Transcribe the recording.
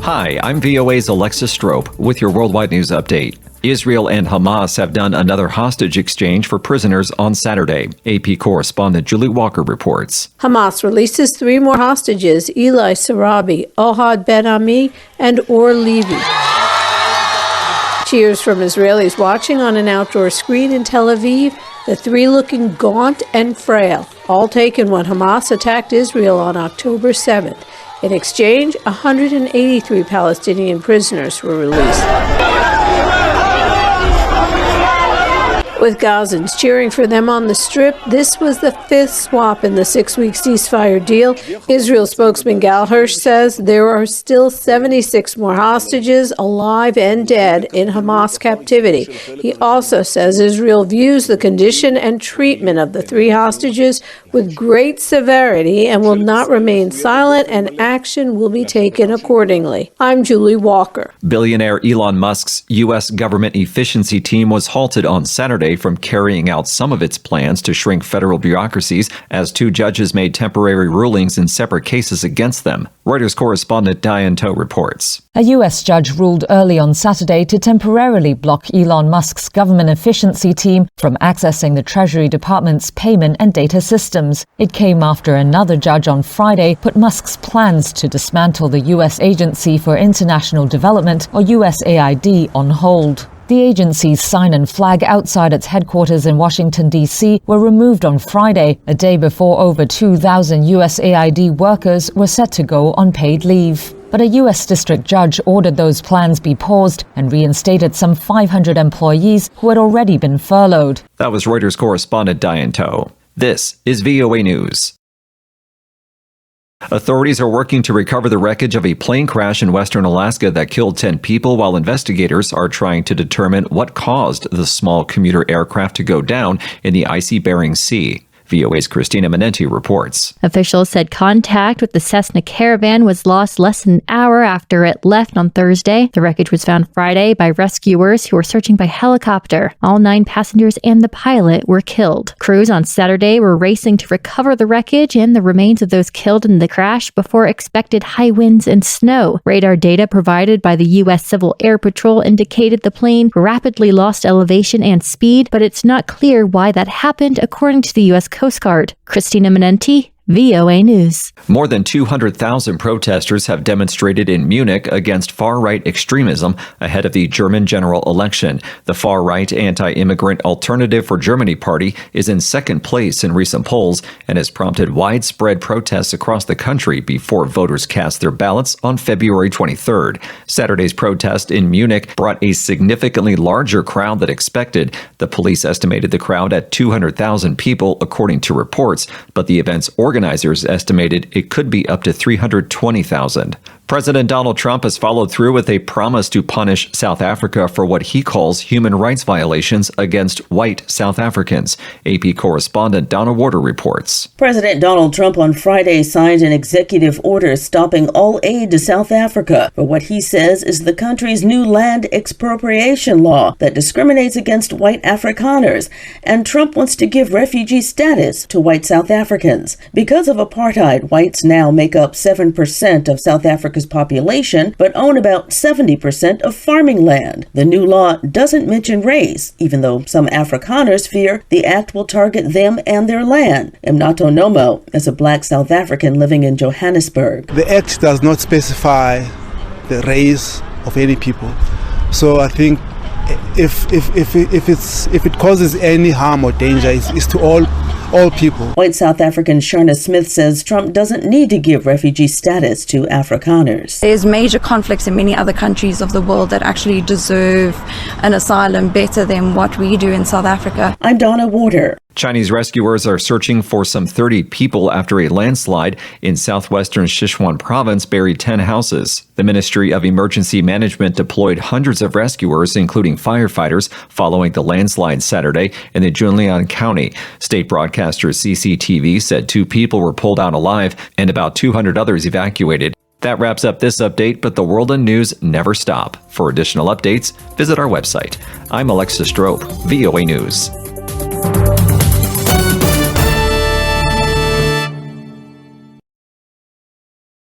Hi, I'm VOA's Alexis Strope with your worldwide news update. Israel and Hamas have done another hostage exchange for prisoners on Saturday. AP correspondent Julie Walker reports. Hamas releases 3 more hostages, Eli Sarabi, Ohad Ben Ami, and Or Levy. Cheers from Israelis watching on an outdoor screen in Tel Aviv, the 3 looking gaunt and frail, all taken when Hamas attacked Israel on October 7th. In exchange, 183 Palestinian prisoners were released. With Gazans cheering for them on the Strip, this was the 5th swap in the 6-week ceasefire deal. Israel spokesman Gal Hirsch says there are still 76 more hostages, alive and dead, in Hamas captivity. He also says Israel views the condition and treatment of the 3 hostages with great severity and will not remain silent, and action will be taken accordingly. I'm Julie Walker. Billionaire Elon Musk's U.S. government efficiency team was halted on Saturday from carrying out some of its plans to shrink federal bureaucracies as 2 judges made temporary rulings in separate cases against them. Reuters correspondent Diane Toe reports. A U.S. judge ruled early on Saturday to temporarily block Elon Musk's government efficiency team from accessing the Treasury Department's payment and data systems. It came after another judge on Friday put Musk's plans to dismantle the U.S. Agency for International Development, or USAID, on hold. The agency's sign and flag outside its headquarters in Washington, D.C. were removed on Friday, a day before over 2,000 USAID workers were set to go on paid leave. But a U.S. district judge ordered those plans be paused and reinstated some 500 employees who had already been furloughed. That was Reuters correspondent Diane Toe. This is VOA News. Authorities are working to recover the wreckage of a plane crash in western Alaska that killed 10 people, while investigators are trying to determine what caused the small commuter aircraft to go down in the icy Bering Sea. VOA's Christina Manenti reports. Officials said contact with the Cessna Caravan was lost less than an hour after it left on Thursday. The wreckage was found Friday by rescuers who were searching by helicopter. All 9 passengers and the pilot were killed. Crews on Saturday were racing to recover the wreckage and the remains of those killed in the crash before expected high winds and snow. Radar data provided by the U.S. Civil Air Patrol indicated the plane rapidly lost elevation and speed, but it's not clear why that happened, according to the U.S. Coast Guard. Christina Manenti, VOA News. More than 200,000 protesters have demonstrated in Munich against far-right extremism ahead of the German general election. The far-right anti-immigrant Alternative for Germany party is in second place in recent polls and has prompted widespread protests across the country before voters cast their ballots on February 23rd. Saturday's protest in Munich brought a significantly larger crowd than expected. The police estimated the crowd at 200,000 people, according to reports, but the event's organizers estimated it could be up to 320,000. President Donald Trump has followed through with a promise to punish South Africa for what he calls human rights violations against white South Africans. AP correspondent Donna Warder reports. President Donald Trump on Friday signed an executive order stopping all aid to South Africa for what he says is the country's new land expropriation law that discriminates against white Afrikaners. And Trump wants to give refugee status to white South Africans. Because of apartheid, whites now make up 7% of South Africa's population, but own about 70% of farming land. The new law doesn't mention race, even though some Afrikaners fear the act will target them and their land. Mnato Nomo is a black South African living in Johannesburg. The act does not specify the race of any people. So I think if it causes any harm or danger, it's to all people. White South African Sharna Smith says Trump doesn't need to give refugee status to Afrikaners. There's major conflicts in many other countries of the world that actually deserve an asylum better than what we do in South Africa. I'm Donna Warder. Chinese rescuers are searching for some 30 people after a landslide in southwestern Sichuan province buried 10 houses. The Ministry of Emergency Management deployed hundreds of rescuers, including firefighters, following the landslide Saturday in the Junlian County. State broadcaster CCTV said 2 people were pulled out alive and about 200 others evacuated. That wraps up this update, but the world and news never stop. For additional updates, visit our website. I'm Alexis Strope, VOA News.